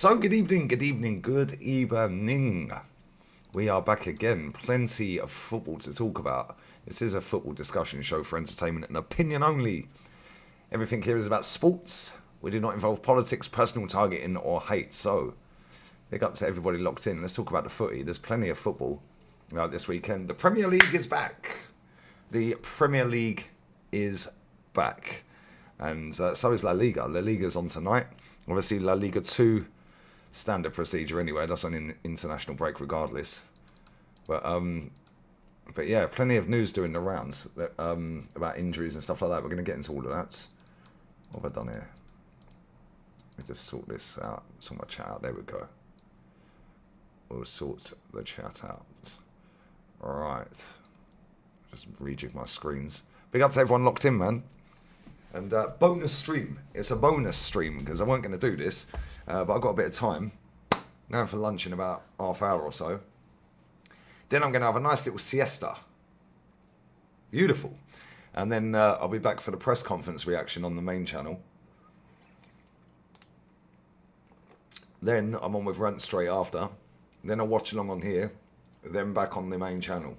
So good evening, good evening, good evening. We are back again. Plenty of football to talk about. This is a football discussion show for entertainment and opinion only. Everything here is about sports. We do not involve politics, personal targeting or hate. So, big up to everybody locked in. Let's talk about the footy. There's plenty of football this weekend. The Premier League is back. The Premier League is back. And so is La Liga. La Liga's on tonight. Obviously, La Liga 2... standard procedure anyway. That's on an international break regardless. But yeah, plenty of news doing the rounds about injuries and stuff like that. We're going to get into all of that. What have I done here? Let me just sort this out. Sort my chat out. There we go. We'll sort the chat out. Alright. Just rejig my screens. Big up to everyone locked in, man. And bonus stream. It's a bonus stream because I weren't going to do this. But I've got a bit of time. Going for lunch in about half hour or so. Then I'm going to have a nice little siesta. Beautiful. And then I'll be back for the press conference reaction on the main channel. Then I'm on with Rant straight after. Then I'll watch along on here. Then back on the main channel.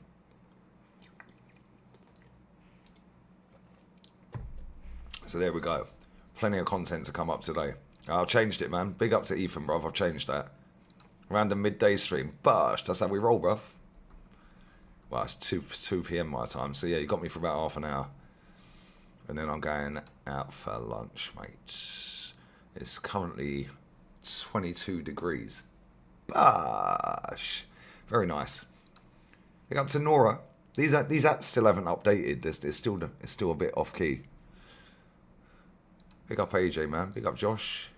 So there we go. Plenty of content to come up today. I've changed it, man. Big up to Ethan, bruv. I've changed that. Random midday stream. Bush, that's how we roll, bruv. Well, it's 2 p.m. my time. So, yeah, you got me for about half an hour. And then I'm going out for lunch, mate. It's currently 22 degrees. Bush. Very nice. Big up to Nora. These apps still haven't updated. It's still a bit off-key. Big up AJ, man. Big up Josh.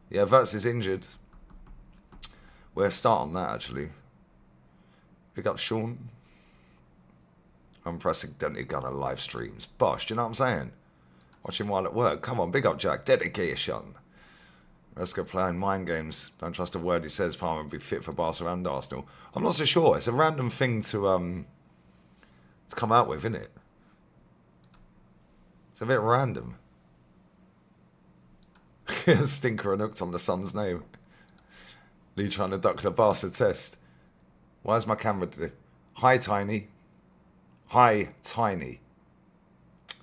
Yeah, Wirtz is injured. We'll start on that, actually. Big up Sean. Unprecedented Gunner live streams. Bosh, do you know what I'm saying? Watching while at work. Come on, big up Jack. Dedication. Let's go playing mind games. Don't trust a word he says. Palmer would be fit for Barca and Arsenal. I'm not so sure. It's a random thing to come out with, isn't it? It's a bit random. Stinker and hooked on the son's name. Lee trying to duck the Barca test. Why is my camera today? Hi, Tiny. Hi, Tiny.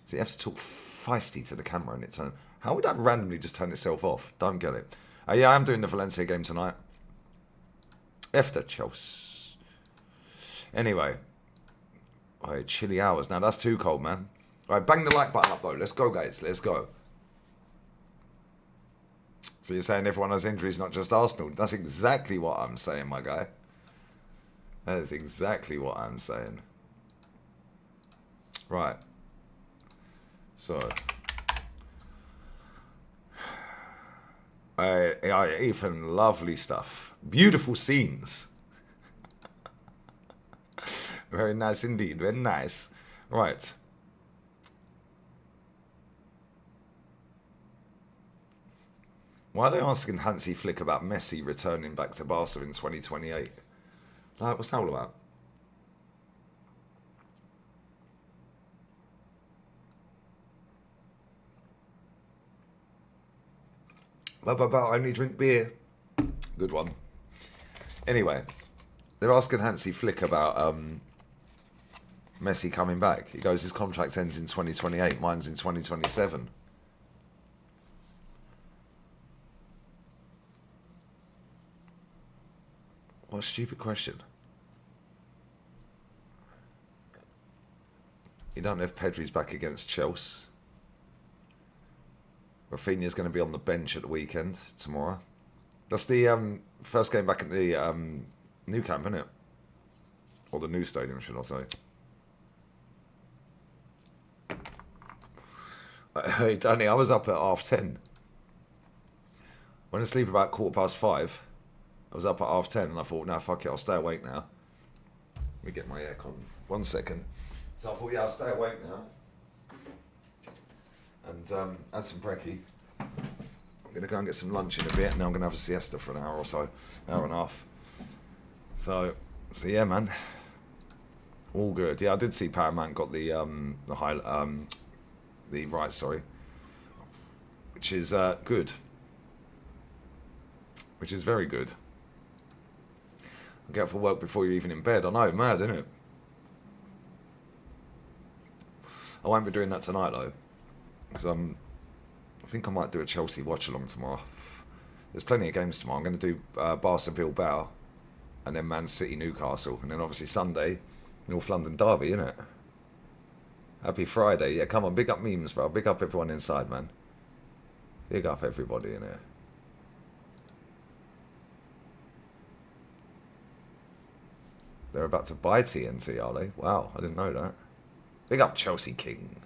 So you have to talk feisty to the camera and it turn. How would that randomly just turn itself off? Don't get it. Yeah, I'm doing the Valencia game tonight. After Chelsea. Anyway. Alright, chilly hours. Now that's too cold, man. Alright, bang the like button up though. Let's go, guys. Let's go. So you're saying everyone has injuries, not just Arsenal. That's exactly what I'm saying, my guy. That is exactly what I'm saying. Right. So. Ethan, lovely stuff. Beautiful scenes. Very nice indeed. Very nice. Right. Why are they asking Hansi Flick about Messi returning back to Barca in 2028? Like, what's that all about? I only drink beer. Good one. Anyway, they're asking Hansi Flick about Messi coming back. He goes, his contract ends in 2028, mine's in 2027. What a stupid question. You don't know if Pedri's back against Chelsea. Rafinha's going to be on the bench at the weekend, tomorrow. That's the first game back at the new camp, isn't it? Or the new stadium, should I say. Hey, Danny, I was up at 10:30. Went to sleep about 5:15. I was up at 10:30 and I thought, nah, fuck it, I'll stay awake now. Let me get my aircon. 1 second. So I thought, yeah, I'll stay awake now. And add some brekkie. I'm going to go and get some lunch in a bit, and then I'm going to have a siesta for an hour or so. Hour and a half. So yeah, man. All good. Yeah, I did see Paramount got the rights, sorry. Which is good. which is very good. I'll get up for work before you're even in bed. I know, mad, isn't it? I won't be doing that tonight, though, because I think I might do a Chelsea watch-along tomorrow. There's plenty of games tomorrow. I'm going to do Barca Bilbao, and then Man City Newcastle, and then obviously Sunday, North London Derby, innit? Happy Friday. Yeah, come on, big up memes, bro. Big up everyone inside, man. Big up everybody in here. They're about to buy TNT, are they? Wow, I didn't know that. Big up Chelsea King.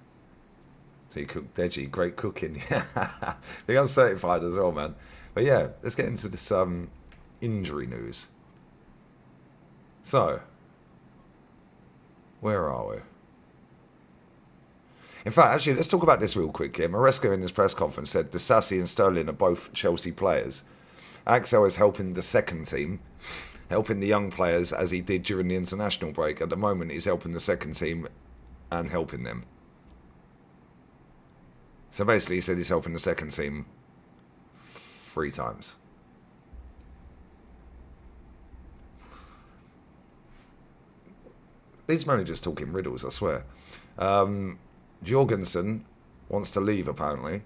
So you cook Deji, great cooking. Yeah, big up certified as well, man. But yeah, let's get into this injury news. So, where are we? In fact, actually, let's talk about this real quick here. Maresca in his press conference said Disasi and Sterling are both Chelsea players. Axel is helping the second team, helping the young players as he did during the international break. At the moment, he's helping the second team and helping them. So basically, he said he's helping the second team 3 times. These managers talking riddles, I swear. Jorgensen wants to leave, apparently.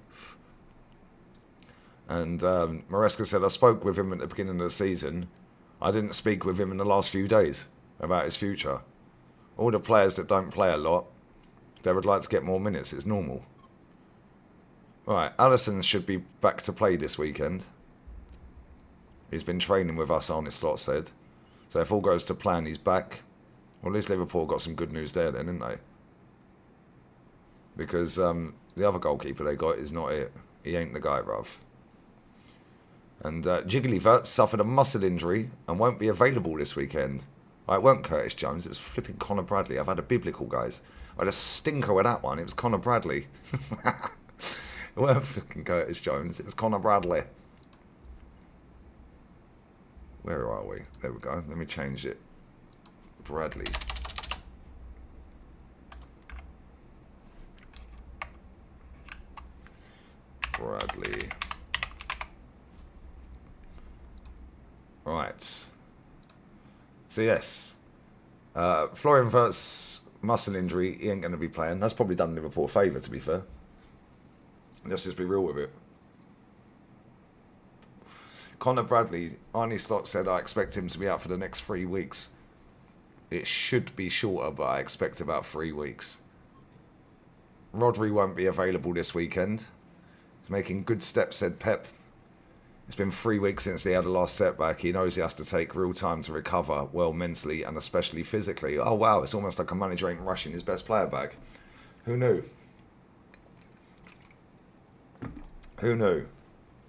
And Maresca said, I spoke with him at the beginning of the season. I didn't speak with him in the last few days about his future. All the players that don't play a lot, they would like to get more minutes. It's normal. Right, Alisson should be back to play this weekend. He's been training with us, Arne Slot said. So if all goes to plan, he's back. Well, at least Liverpool got some good news there then, didn't they? Because the other goalkeeper they got is not it. He ain't the guy, bruv. And Jiggly Wirtz suffered a muscle injury and won't be available this weekend. It weren't Curtis Jones, it was flipping Conor Bradley. I've had a biblical, guys. I had a stinker with that one. It was Conor Bradley. It weren't flipping Curtis Jones, it was Conor Bradley. Where are we? There we go. Let me change it. Bradley. Bradley. Right. So yes, Florian Wirtz muscle injury. He ain't going to be playing. That's probably done Liverpool a favour, to be fair. Let's just be real with it. Conor Bradley, Arne Slot said, I expect him to be out for the next 3 weeks. It should be shorter, but I expect about 3 weeks. Rodri won't be available this weekend. He's making good steps, said Pep. It's been 3 weeks since he had a last setback. He knows he has to take real time to recover, well, mentally and especially physically. Oh, wow, it's almost like a manager ain't rushing his best player back. Who knew? Who knew?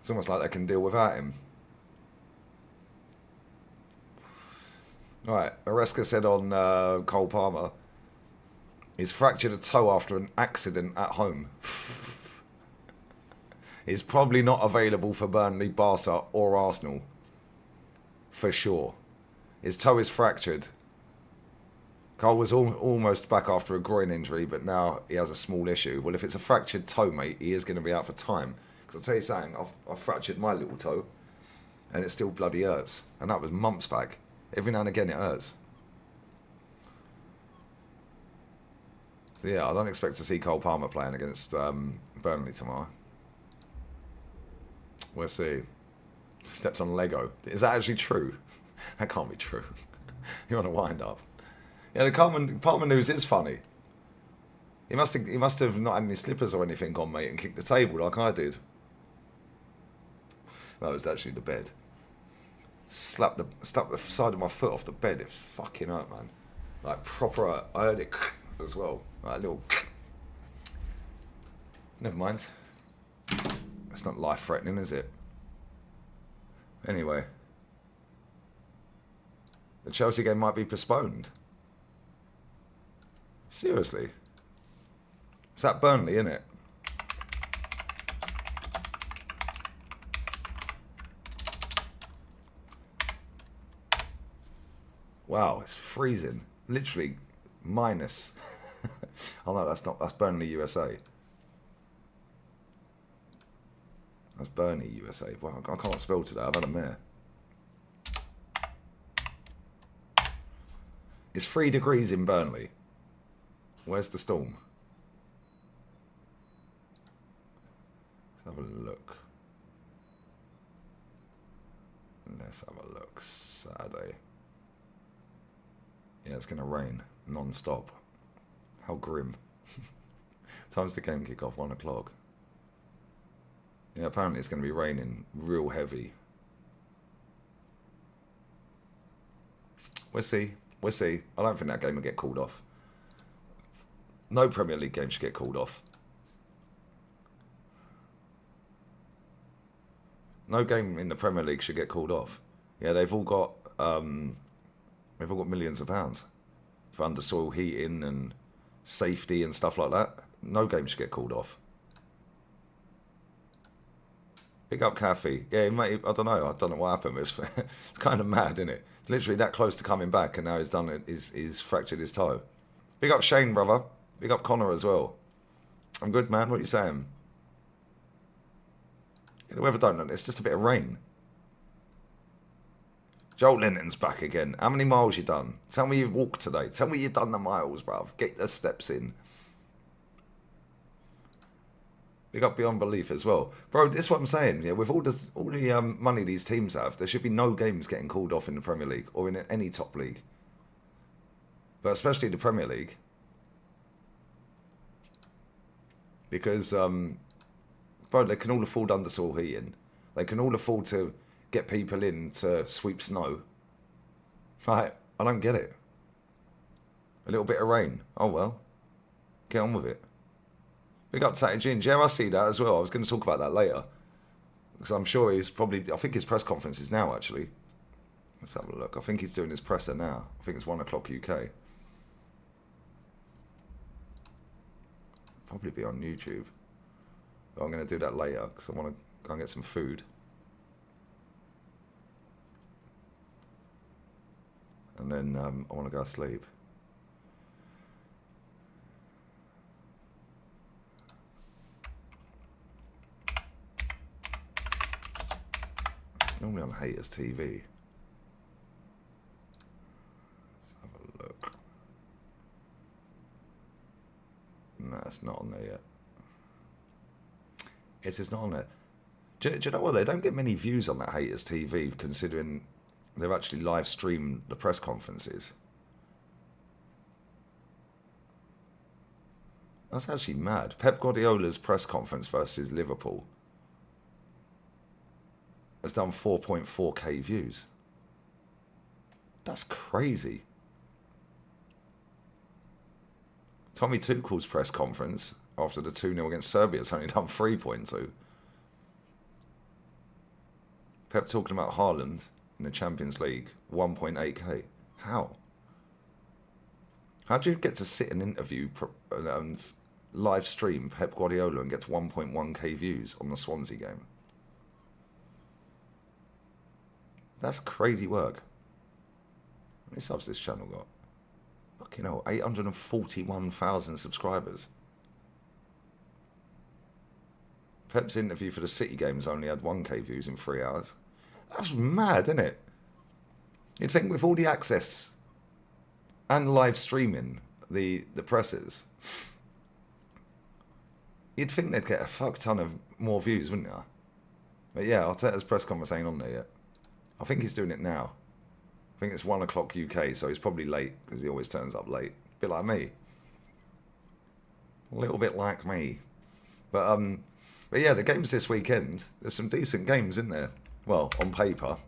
It's almost like they can deal without him. Alright, Maresca said on Cole Palmer, he's fractured a toe after an accident at home. He's probably not available for Burnley, Barca or Arsenal. For sure. His toe is fractured. Cole was almost back after a groin injury, but now he has a small issue. Well, if it's a fractured toe, mate, he is going to be out for time. Because I'll tell you something, I've fractured my little toe, and it still bloody hurts. And that was months back. Every now and again it hurts. So yeah, I don't expect to see Cole Palmer playing against Burnley tomorrow. We'll see. Steps on Lego. Is that actually true? That can't be true. You want to wind up. Yeah, the Palmer news is funny. He must have not had any slippers or anything on, mate, and kicked the table like I did. That was actually the bed. Slapped the side of my foot off the bed. It was fucking hurt, man. Like proper hurt. I heard it as well. Like a little. Never mind. It's not life-threatening, is it? Anyway. The Chelsea game might be postponed. Seriously. It's at Burnley, isn't it? Wow, it's freezing. Literally minus. Oh no, that's Burnley, USA. That's Burnley, USA. Well, I can't spell today. I've had a mare. It's 3 degrees in Burnley. Where's the storm? Let's have a look. Let's have a look. Saturday. Yeah, it's going to rain non-stop. How grim. Time's the game kick off, 1 o'clock. Yeah, apparently it's going to be raining real heavy. We'll see. We'll see. I don't think that game will get called off. No Premier League game should get called off. No game in the Premier League should get called off. Yeah, they've all got millions of pounds for undersoil heating and safety and stuff like that. No game should get called off. Pick up Cafe. Yeah, mate, I don't know what happened. It's kind of mad, isn't it? It's literally that close to coming back, and now he's done it. He's fractured his toe. Big up Shane, brother. Big up Connor as well. I'm good, man. What are you saying? The weather don't know. It's just a bit of rain. Joel Linton's back again. How many miles you done? Tell me you've walked today. Tell me you've done the miles, bruv. Get the steps in. Big up Beyond Belief as well. Bro, this is what I'm saying. Yeah, with all the money these teams have, there should be no games getting called off in the Premier League or in any top league. But especially the Premier League. Because, bro, they can all afford undersoil heating. They can all afford to get people in to sweep snow. Right, I don't get it. A little bit of rain. Oh, well. Get on with it. Big up Tatty Ginge. Yeah, I see that as well. I was going to talk about that later. Because I'm sure he's probably... I think his press conference is now, actually. Let's have a look. I think he's doing his presser now. I think it's 1 o'clock UK. Probably be on YouTube. But I'm going to do that later because I want to go and get some food. And then I want to go to sleep. It's normally on Haters TV. Let's have a look. No, it's not on there yet. It is not on there. Do you know what? They don't get many views on that Haters TV, considering they've actually live streamed the press conferences. That's actually mad. Pep Guardiola's press conference versus Liverpool has done 4.4k views. That's crazy. Tommy Tuchel's press conference after the 2-0 against Serbia has only done 3.2. Pep talking about Haaland in the Champions League, 1.8k. How? How do you get to sit and interview and live stream Pep Guardiola and get to 1.1k views on the Swansea game? That's crazy work. How many subs this channel got? Fucking hell, 841,000 subscribers. Pep's interview for the City games only had 1k views in 3 hours. That's mad, isn't it? You'd think with all the access and live streaming, the presses, you'd think they'd get a fuck ton of more views, wouldn't you? But yeah, Arteta's press conference ain't on there yet. I think he's doing it now. I think it's 1 o'clock UK, so he's probably late, because he always turns up late. A bit like me. A little bit like me. But yeah, the games this weekend, there's some decent games in there. Well, on paper.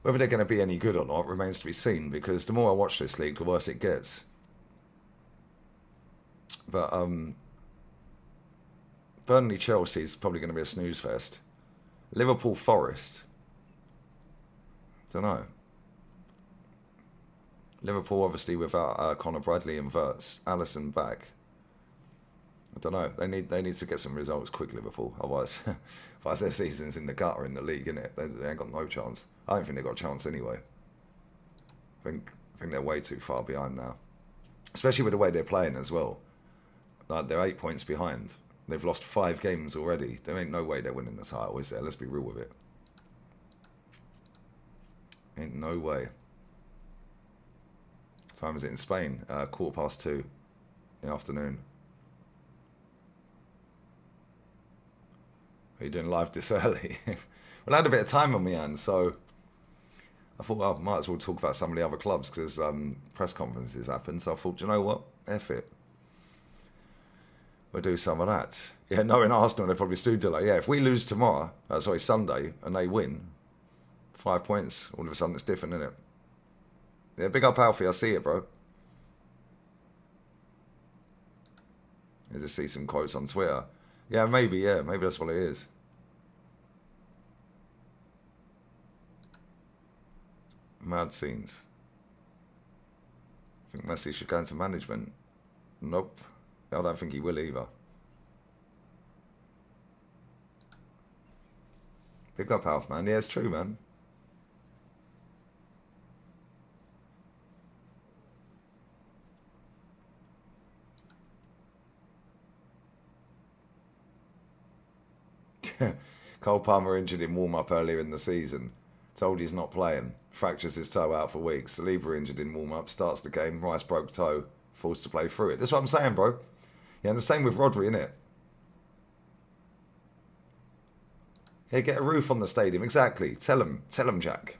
Whether they're going to be any good or not remains to be seen, because the more I watch this league, the worse it gets. But Burnley-Chelsea is probably going to be a snooze fest. Liverpool-Forest. Don't know. Liverpool obviously without Conor Bradley and Wirtz, Alisson back. I don't know. They need to get some results quick, Liverpool. Otherwise their season's in the gutter in the league, innit? They ain't got no chance. I don't think they've got a chance anyway. I think they're way too far behind now, especially with the way they're playing as well. Like they're 8 points behind. They've lost 5 games already. There ain't no way they're winning the title, is there? Let's be real with it. Ain't no way. time is it in Spain? 2:15 in the afternoon. Are you doing live this early? Well, I had a bit of time on my hands, so I thought, well, I might as well talk about some of the other clubs because press conferences happen. So I thought, you know what? F it. We'll do some of that. Yeah, knowing Arsenal, they probably still do that. Yeah, if we lose tomorrow, Sunday, and they win, 5 points, all of a sudden it's different, isn't it? Yeah, big up Alfie, I see it, bro. I just see some quotes on Twitter. Yeah, maybe that's what it is. Mad scenes. I think Messi should go into management. Nope. I don't think he will either. Big up Alf, man. Yeah, it's true, man. Cole Palmer injured in warm-up earlier in the season. Told he's not playing. Fractures his toe out for weeks. Saliba injured in warm-up. Starts the game. Rice broke toe. Forced to play through it. That's what I'm saying, bro. Yeah, and the same with Rodri, innit? Yeah, get a roof on the stadium. Exactly. Tell him, Jack.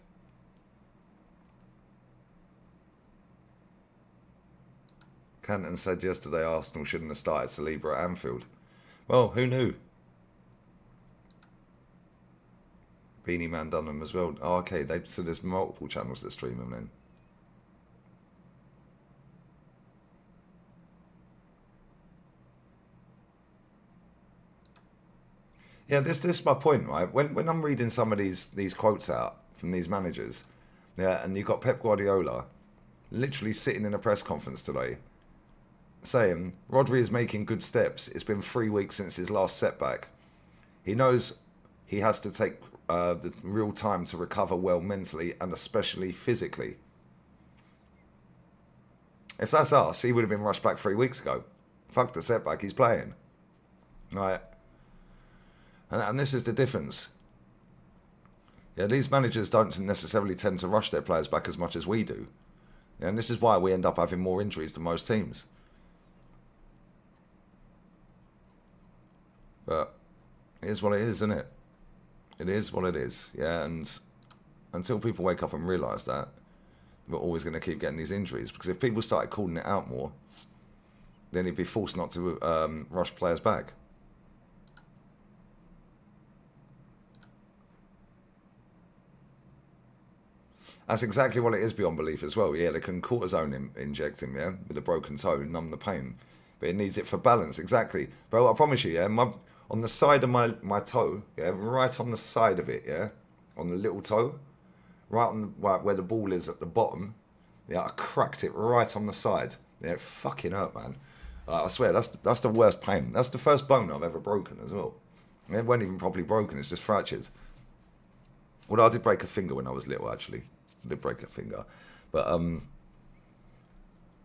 Canton said yesterday Arsenal shouldn't have started Saliba at Anfield. Well, who knew? Beanie Man done them as well. Oh, okay. So there's multiple channels that stream them then. Yeah, this is my point, right? When I'm reading some of these quotes out from these managers, yeah, and you've got Pep Guardiola literally sitting in a press conference today saying Rodri is making good steps. It's been 3 weeks since his last setback. He knows he has to take the real time to recover well mentally and especially physically. If that's us, he would have been rushed back 3 weeks ago. Fuck the setback, he's playing. Right. And this is the difference. Yeah, these managers don't necessarily tend to rush their players back as much as we do. Yeah, and this is why we end up having more injuries than most teams. But it is what it is, isn't it? It is what it is. Yeah, and until people wake up and realise that, we're always going to keep getting these injuries. Because if people started calling it out more, then he'd be forced not to rush players back. That's exactly what it is beyond belief as well. Yeah, they can cortisone inject him, yeah, with a broken toe, numb the pain. But it needs it for balance, exactly. Bro, I promise you, yeah, on the side of my toe, yeah, right on the side of it, yeah, on the little toe, right where the ball is at the bottom, yeah, I cracked it right on the side. Yeah, it fucking hurt, man. I swear, that's the worst pain. That's the first bone I've ever broken as well. It wasn't even properly broken, it's just fractured. Although I did break a finger when I was little, actually. I did break a finger. But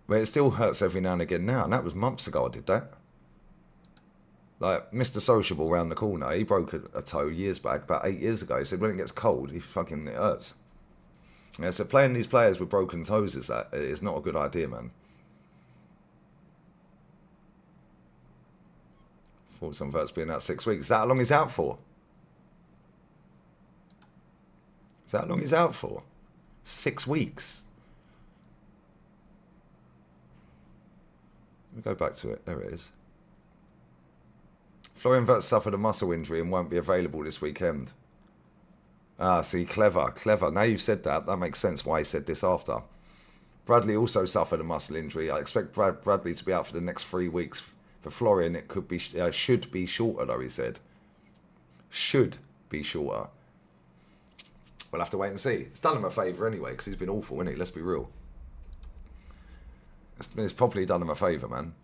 it still hurts every now and again now, and that was months ago I did that. Like, Mr. Sociable round the corner, he broke a toe years back, about 8 years ago. He said when it gets cold, it hurts. Yeah, so playing these players with broken toes is not a good idea, man. Thoughts on Wirtz being out 6 weeks. Is that how long he's out for? Is that how long he's out for? 6 weeks. Let me go back to it. There it is. Florian Wirtz suffered a muscle injury and won't be available this weekend. Ah, see, clever. Now you've said that. That makes sense why he said this after. Bradley also suffered a muscle injury. I expect Bradley to be out for the next 3 weeks. For Florian, it could be should be shorter, though, he said. Should be shorter. We'll have to wait and see. It's done him a favour anyway, because he's been awful, isn't he? Let's be real. It's probably done him a favour, man.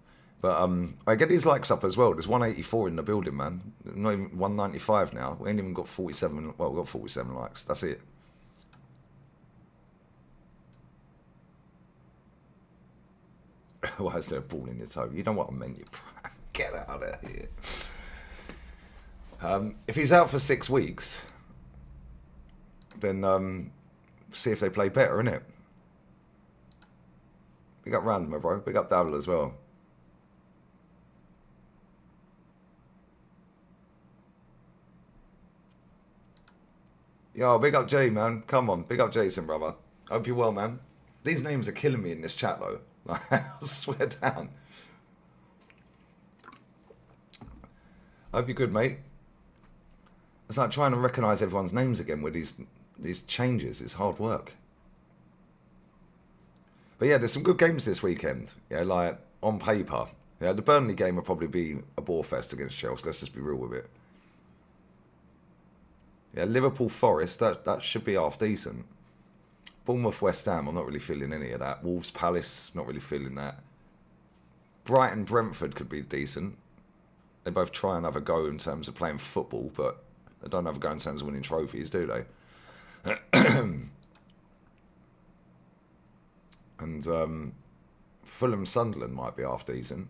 But I get these likes up as well. There's 184 in the building, man. Not even 195 now. We ain't even got 47. Well, we've got 47 likes. That's it. Why is there a ball in your toe? You know what I meant, you prank. Get out of here. If he's out for 6 weeks, then see if they play better, innit? Big up Rand, my bro. Big up Davil as well. Yo, big up Jay, man. Come on, big up Jason, brother. Hope you're well, man. These names are killing me in this chat, though. I swear down. Hope you're good, mate. It's like trying to recognise everyone's names again with these changes. It's hard work. But yeah, there's some good games this weekend. Yeah, like on paper. Yeah, the Burnley game will probably be a bore fest against Chelsea. Let's just be real with it. Yeah, Liverpool Forest, that should be half decent. Bournemouth West Ham, I'm not really feeling any of that. Wolves Palace, not really feeling that. Brighton Brentford could be decent. They both try and have a go in terms of playing football, but they don't have a go in terms of winning trophies, do they? And Fulham Sunderland might be half decent.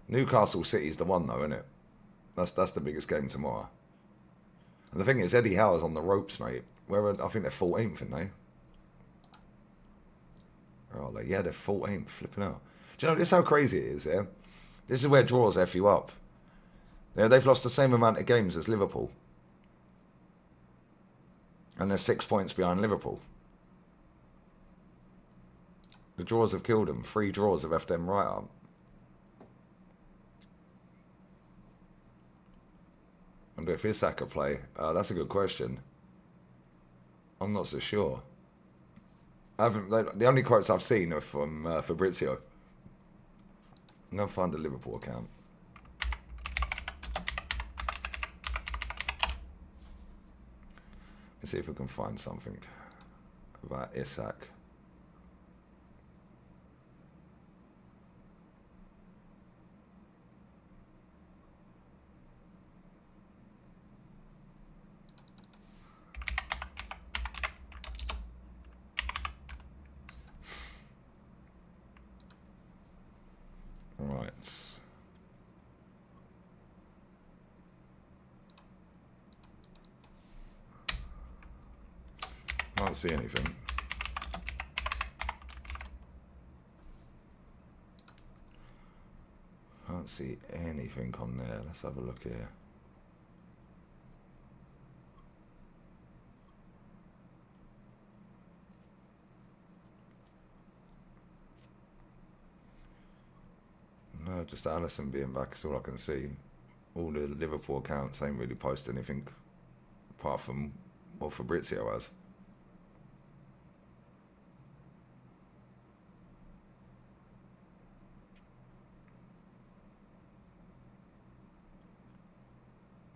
Newcastle City's the one though, isn't it? That's the biggest game tomorrow. And the thing is, Eddie Howe's on the ropes, mate. I think they're 14th, aren't they? Where are they? Yeah, they're 14th. Flipping out. Do you know, this is how crazy it is, yeah? This is where draws F you up. Yeah, they've lost the same amount of games as Liverpool. And they're 6 points behind Liverpool. The draws have killed them. 3 draws have left them right up. I wonder if Isak could play. That's a good question. I'm not so sure. The only quotes I've seen are from Fabrizio. I'm going to find the Liverpool account. Let's see if we can find something about Isak. Right. Can't see anything. Can't see anything on there. Let's have a look here. No, just Allison being back is all I can see. All the Liverpool accounts ain't really posted anything apart from what Fabrizio has.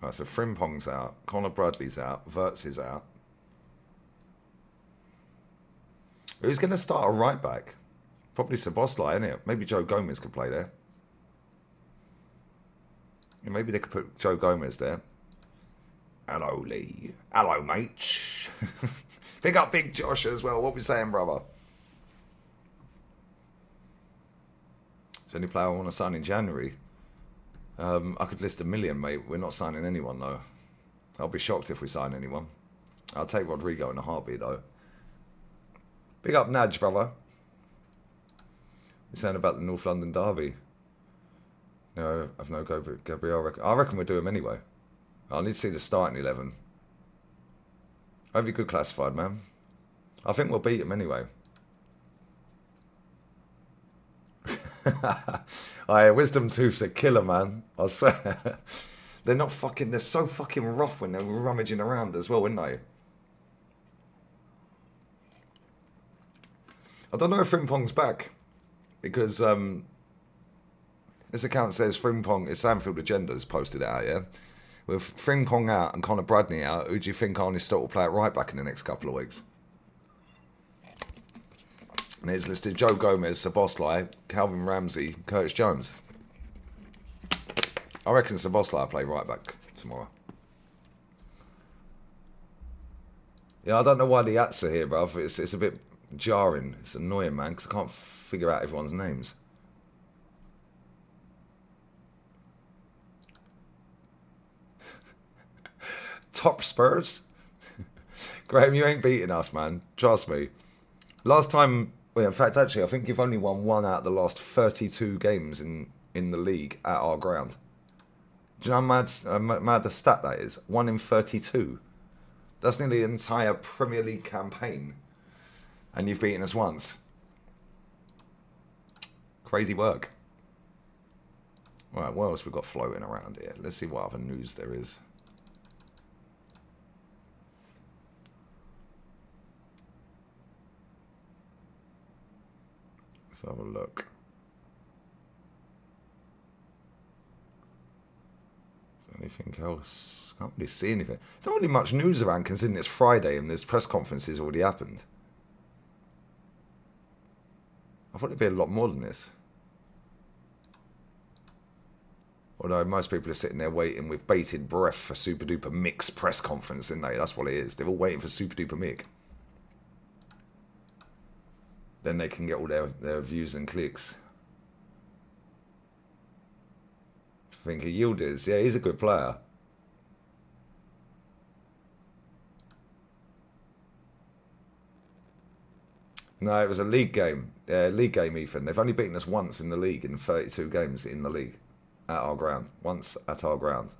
Right, so Frimpong's out, Conor Bradley's out, Wirtz is out. Who's going to start a right back? Probably Szoboszlai, isn't it? Maybe Joe Gomez could play there. Yeah, maybe they could put Joe Gomez there. Hello, Lee. Hello, mate. Pick up Big Josh as well. What we saying, brother? Is there any player I want to sign in January? I could list a million, mate. We're not signing anyone, though. I'll be shocked if we sign anyone. I'll take Rodrigo in a heartbeat, though. Big up Nadge, brother. You're saying about the North London derby. No, I've no go, but Gabriel. I reckon we'll do him anyway. I'll need to see the starting 11. Hope you're good classified, man. I think we'll beat him anyway. Wisdom Tooth's a killer, man. I swear. They're so fucking rough when they're rummaging around as well, aren't they? I don't know if Frimpong's back. Because this account says Frimpong, it's Anfield Agenda's posted it out, yeah? With Frimpong out and Conor Bradley out, who do you think Arne Slot will play at right back in the next couple of weeks? And it's listed Joe Gomez, Szoboszlai, Calvin Ramsey, Curtis Jones. I reckon Szoboszlai will play right back tomorrow. Yeah, I don't know why the ats are here, bruv. It's a bit jarring. It's annoying, man, because I can't figure out everyone's names. Top Spurs? Graham, you ain't beating us, man. Trust me. Last time Well, in fact, actually, I think you've only won 1 out of the last 32 games in the league at our ground. Do you know how mad a stat that is? 1 in 32. That's nearly the entire Premier League campaign. And you've beaten us once. Crazy work. Right, what else we got floating around here? Let's see what other news there is. Let's have a look. Anything else? Can't really see anything. There's not really much news around considering it's Friday and this press conference has already happened. I thought it'd be a lot more than this. Although most people are sitting there waiting with bated breath for Super Duper Mick's press conference, isn't they? That's what it is. They're all waiting for Super Duper Mick. Then they can get all their views and clicks. I think Yildiz, yeah, he's a good player. No, it was a league game. Yeah, league game, Ethan. They've only beaten us once in the league in 32 games in the league. At our ground. Once at our ground.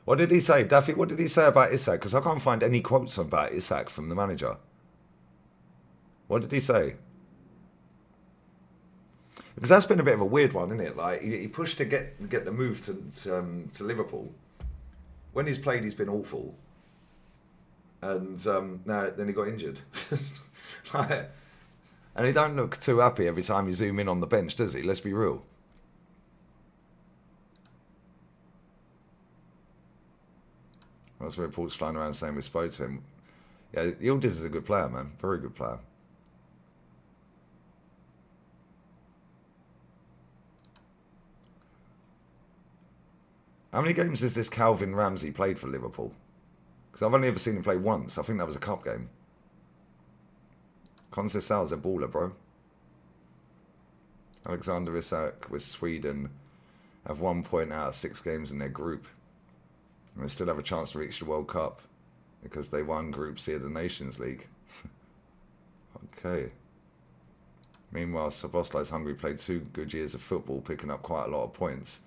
What did he say? Daffy, what did he say about Isak? Because I can't find any quotes about Isak from the manager. What did he say? Because that's been a bit of a weird one, isn't it? Like he pushed to get the move to Liverpool. When he's played, he's been awful. And now then he got injured. And he don't look too happy every time you zoom in on the bench, does he? Let's be real. Lots of reports flying around saying we spoke to him. Yeah, Yildiz is a good player, man. Very good player. How many games has this Calvin Ramsey played for Liverpool? Because I've only ever seen him play once. I think that was a cup game. Conceição's a baller, bro. Alexander Isak with Sweden have 1 point out of 6 games in their group. And they still have a chance to reach the World Cup because they won Group C of the Nations League. Okay. Meanwhile, Szoboszlai's Hungary played 2 good years of football, picking up quite a lot of points.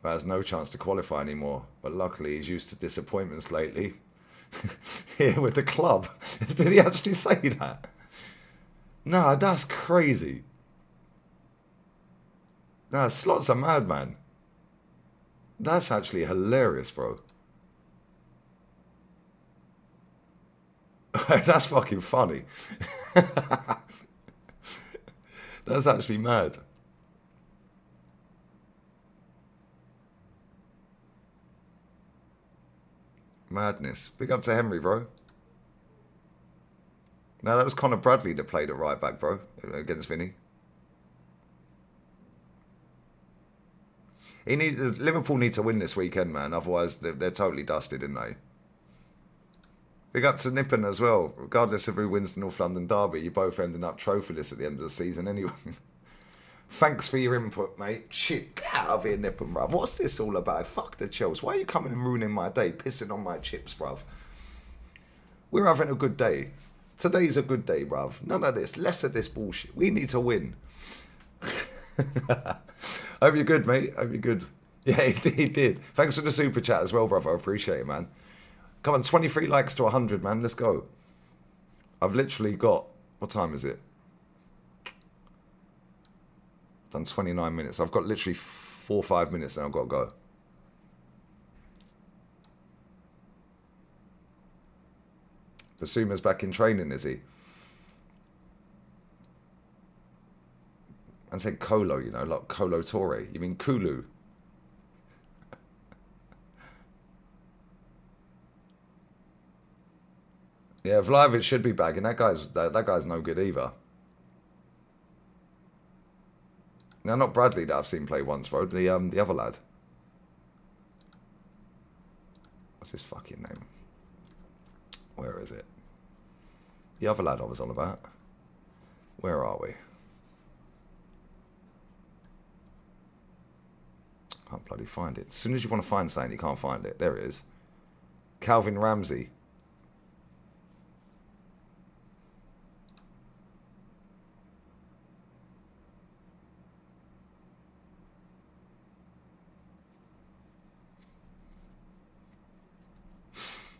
But has no chance to qualify anymore. But luckily, he's used to disappointments lately. Here with the club. Did he actually say that? No, that's crazy. No, Slot's a madman. That's actually hilarious, bro. That's fucking funny. That's actually mad. Madness. Big up to Henry, bro. No, that was Conor Bradley that played at right back, bro, against Vinny. Liverpool need to win this weekend, man. Otherwise, they're totally dusted, aren't they? Big up to Nippon as well. Regardless of who wins the North London derby, you both ending up trophyless at the end of the season anyway. Thanks for your input, mate. Shit, get out of here, Nippon, bruv. What's this all about? Fuck the Chels. Why are you coming and ruining my day, pissing on my chips, bruv? We're having a good day. Today's a good day, bruv. None of this. Less of this bullshit. We need to win. Hope you're good, mate. Hope you're good. Yeah, he did. Thanks for the super chat as well, brother. I appreciate it, man. Come on, 23 likes to 100, man. Let's go. I've literally got... What time is it? Done 29 minutes. I've got literally 4 or 5 minutes and I've got to go. Basuma's back in training, is he? I said Colo, you know, like Colo Torre. You mean Kulu? Yeah, Vlahovic should be back, and that guy's no good either. Now, not Bradley that I've seen play once, bro. The other lad. What's his fucking name? Where is it? The other lad I was on about. Where are we? Can't bloody find it. As soon as you want to find something, you can't find it. There it is. Calvin Ramsey.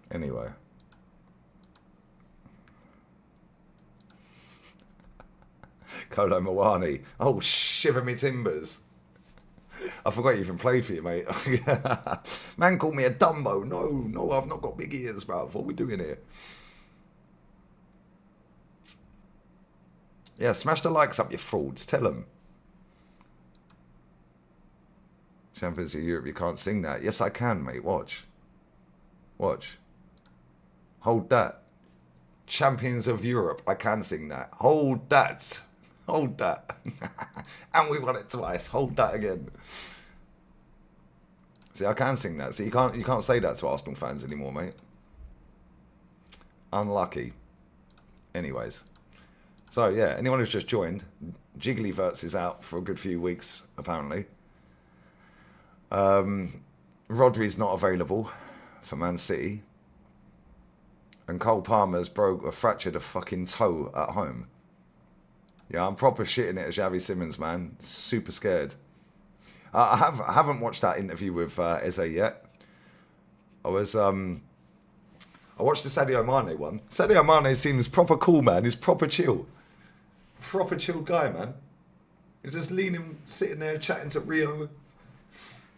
Anyway. Kolo Muani. Oh, shiver me timbers. I forgot you even played for you, mate. Man called me a Dumbo. No, I've not got big ears, bruv. What are we doing here? Yeah, smash the likes up, you frauds. Tell them. Champions of Europe, you can't sing that. Yes, I can, mate. Watch. Watch. Hold that. Champions of Europe, I can sing that. Hold that. Hold that. And we won it twice. Hold that again. See, I can sing that. See, you can't say that to Arsenal fans anymore, mate. Unlucky. Anyways. So, yeah, anyone who's just joined, Jiggly Wirtz is out for a good few weeks, apparently. Rodri's not available for Man City. And Cole Palmer's fractured a fucking toe at home. Yeah, I'm proper shitting it at Xavi Simons, man. Super scared. I haven't watched that interview with Eze yet. I watched the Sadio Mane one. Sadio Mane seems proper cool, man. He's proper chill. Proper chill guy, man. He's just leaning, sitting there, chatting to Rio.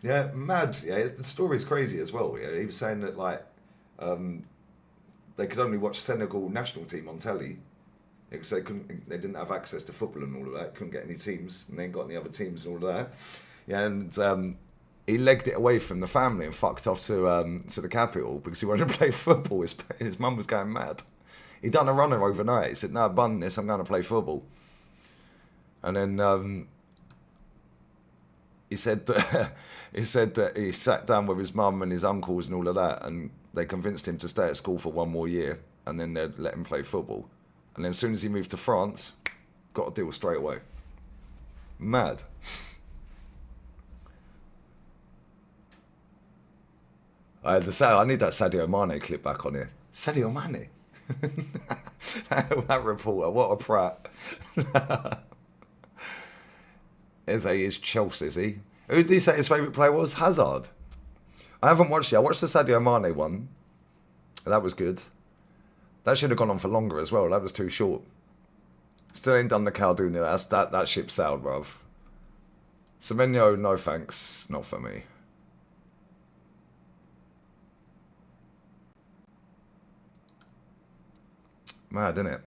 Yeah, mad. Yeah, the story's crazy as well. Yeah, he was saying that, like, they could only watch Senegal national team on telly. Because they didn't have access to football and all of that. Couldn't get any teams, and they ain't got any other teams and all of that. Yeah, and he legged it away from the family and fucked off to the capital because he wanted to play football. His mum was going mad. He done a runner overnight. He said, "No, bun this. I'm going to play football." And then he said that he sat down with his mum and his uncles and all of that, and they convinced him to stay at school for one more year, and then they'd let him play football. And then as soon as he moved to France, got a deal straight away. Mad. I need that Sadio Mane clip back on here. Sadio Mane? That reporter, what a prat. Is Chelsea, is he? Who did he say his favourite player was? Hazard. I haven't watched it. I watched the Sadio Mane one. That was good. That should have gone on for longer as well. That was too short. Still ain't done the Caldunia. That ship sailed, bruv. Semenyo, no thanks. Not for me. Mad, innit?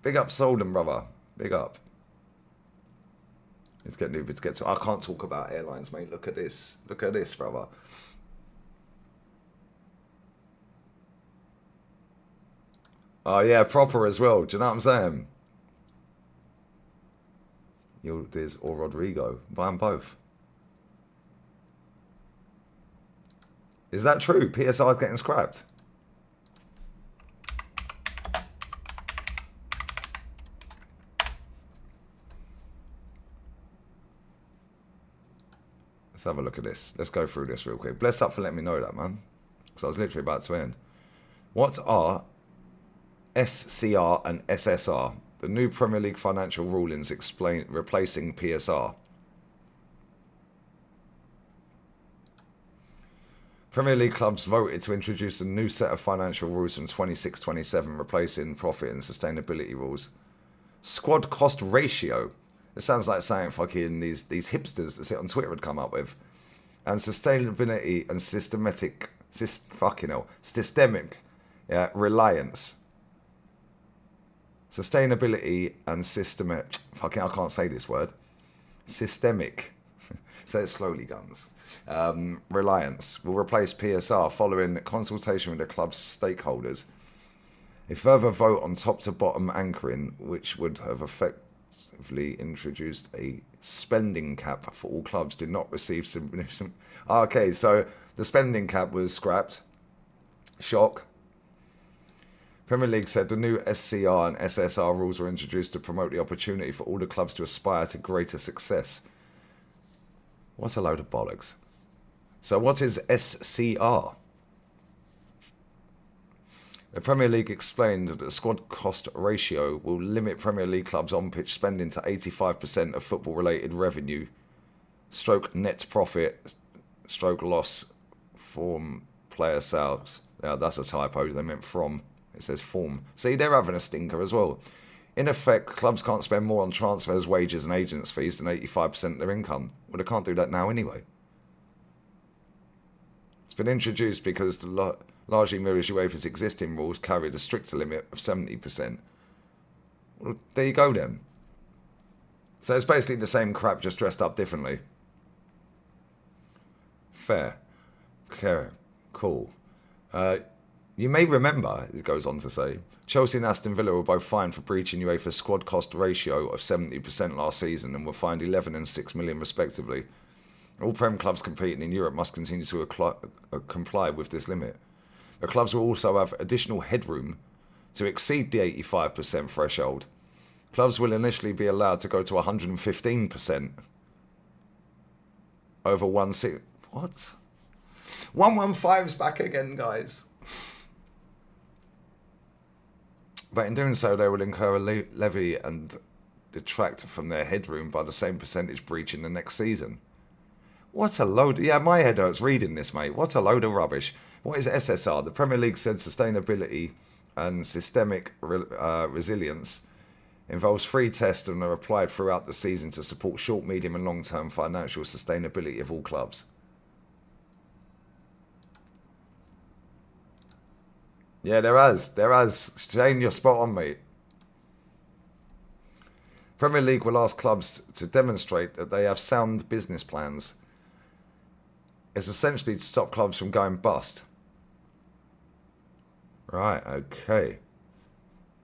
Big up Solden, brother. Big up. Let's get new bits. I can't talk about airlines, mate. Look at this. Look at this, brother. Oh, yeah, proper as well. Do you know what I'm saying? Yildiz or Rodrigo. Buy them both. Is that true? PSR is getting scrapped. Let's have a look at this. Let's go through this real quick. Bless up for letting me know that, man. Because I was literally about to end. What are SCR and SSR? The new Premier League financial rulings replacing PSR. Premier League clubs voted to introduce a new set of financial rules from 26-27, replacing profit and sustainability rules. Squad cost ratio. It sounds like something fucking these hipsters that sit on Twitter would come up with. And sustainability and systemic reliance. Sustainability and systemic. Fucking, I can't say this word. Systemic. Say it slowly, guns. Reliance will replace PSR following consultation with the club's stakeholders. A further vote on top to bottom anchoring, which would have effectively introduced a spending cap for all clubs, did not receive submission. Okay, so the spending cap was scrapped. Shock. Premier League said the new SCR and SSR rules were introduced to promote the opportunity for all the clubs to aspire to greater success. What a load of bollocks. So what is SCR? The Premier League explained that the squad cost ratio will limit Premier League clubs on-pitch spending to 85% of football-related revenue, stroke net profit, stroke loss from player sales. Yeah, that's a typo. They meant from. It says form. See, they're having a stinker as well. In effect, clubs can't spend more on transfers, wages and agents' fees than 85% of their income. Well, they can't do that now anyway. It's been introduced because the largely mirrors UEFA's existing rules carried a stricter limit of 70%. Well, there you go then. So it's basically the same crap, just dressed up differently. Fair. Okay. Cool. You may remember, it goes on to say, Chelsea and Aston Villa were both fined for breaching UEFA's squad cost ratio of 70% last season and were fined 11 and 6 million respectively. All Prem clubs competing in Europe must continue to comply with this limit. The clubs will also have additional headroom to exceed the 85% threshold. Clubs will initially be allowed to go to 115% over 1/6. What? 115's back again, guys. But in doing so, they will incur a levy and detract from their headroom by the same percentage breach in the next season. What a load. Yeah, my head hurts reading this, mate. What a load of rubbish. What is SSR? The Premier League said sustainability and systemic resilience involves 3 tests and are applied throughout the season to support short, medium and long-term financial sustainability of all clubs. Yeah, there has. Shane, you're spot on, mate. Premier League will ask clubs to demonstrate that they have sound business plans. It's essentially to stop clubs from going bust. Right, okay.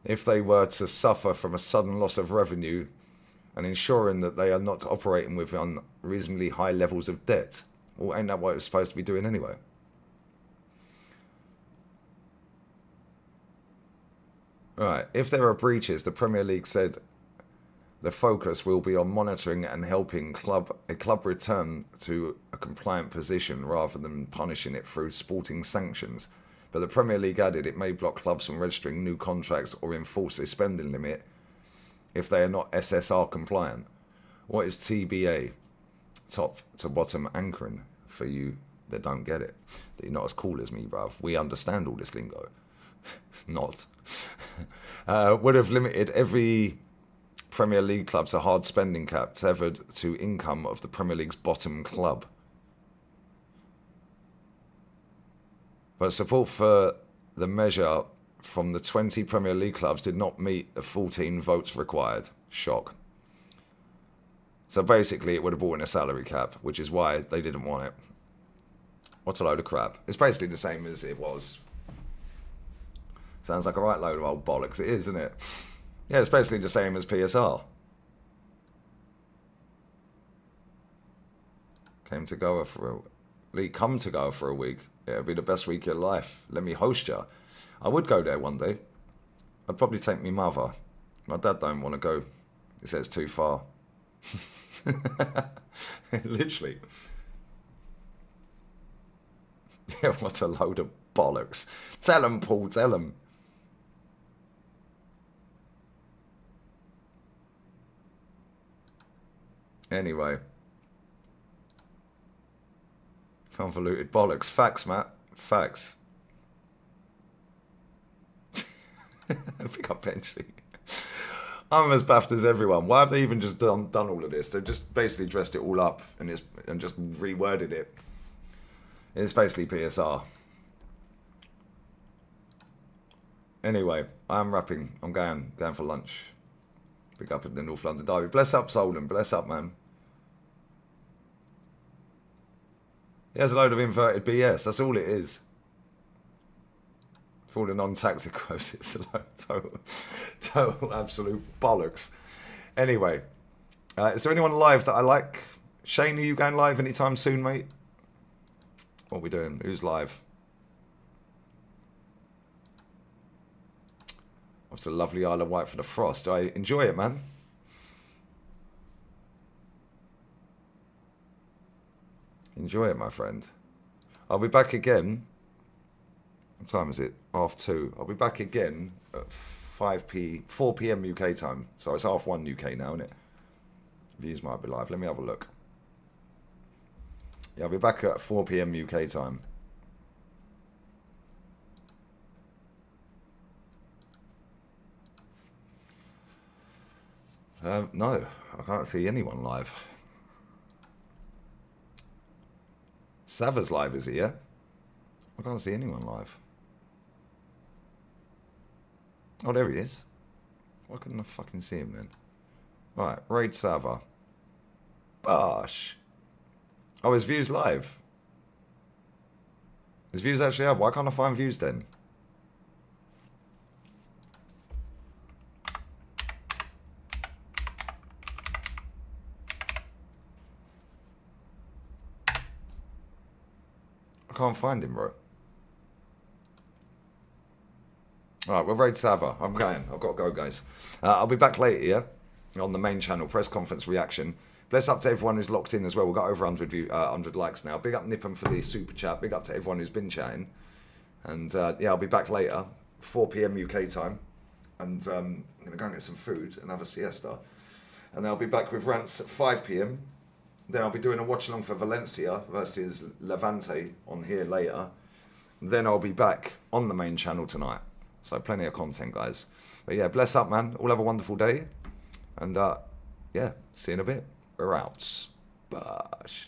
If they were to suffer from a sudden loss of revenue and ensuring that they are not operating with unreasonably high levels of debt. Well, ain't that what it's supposed to be doing anyway? Right, if there are breaches, the Premier League said the focus will be on monitoring and helping a club return to a compliant position rather than punishing it through sporting sanctions. But the Premier League added it may block clubs from registering new contracts or enforce a spending limit if they are not SSR compliant. What is TBA? Top to bottom anchoring, for you that don't get it. That you're not as cool as me, bruv. We understand all this lingo. Not. Would have limited every Premier League club to hard spending cap tethered to income of the Premier League's bottom club. But support for the measure from the 20 Premier League clubs did not meet the 14 votes required. Shock. So basically it would have brought in a salary cap, which is why they didn't want it. What a load of crap. It's basically the same as it was. Sounds like a right load of old bollocks. It is, isn't it? Yeah, it's basically the same as PSR. Come to Goa for a week. It'll be the best week of your life. Let me host you. I would go there one day. I'd probably take me mother. My dad don't want to go. He says it's too far. Literally. Yeah, what a load of bollocks. Tell him, Paul, tell him. Anyway. Convoluted bollocks. Facts, Matt. Facts. Pick up Benchley. I'm as baffed as everyone. Why have they even just done all of this? They've just basically dressed it all up and just reworded it. It's basically PSR. Anyway, I'm wrapping. I'm going for lunch. Pick up in the North London Derby. Bless up, Solden. Bless up, man. He has a load of inverted BS. That's all it is. For all the non-tactic quotes, it's a load, total absolute bollocks. Anyway, is there anyone live that I like? Shane, are you going live anytime soon, mate? What are we doing? Who's live? Off to lovely Isle of Wight for the frost. I enjoy it, man. Enjoy it, my friend. I'll be back again. What time is it? 2:30. I'll be back again at 4 p.m. UK time. So it's 1:30 UK now, isn't it? Views might be live. Let me have a look. Yeah, I'll be back at 4 p.m. UK time. No, I can't see anyone live. Sava's live, is he, yeah? I can't see anyone live. Oh, there he is. Why couldn't I fucking see him then? Right, Raid Sava. Bosh. Oh, his views live. His views actually up. Why can't I find views then? I can't find him, bro. Alright, we're Raid Sava. I'm going. I've got to go, guys. I'll be back later, yeah? On the main channel, press conference reaction. Bless up to everyone who's locked in as well. We've got over 100 likes now. Big up Nippon for the super chat. Big up to everyone who's been chatting. And yeah, I'll be back later, 4 p.m. UK time. And I'm going to go and get some food and have a siesta. And I'll be back with rants at 5 p.m. Then I'll be doing a watch along for Valencia versus Levante on here later. Then I'll be back on the main channel tonight. So plenty of content, guys. But yeah, bless up, man. All have a wonderful day. And yeah, see you in a bit. We're out. Bosh.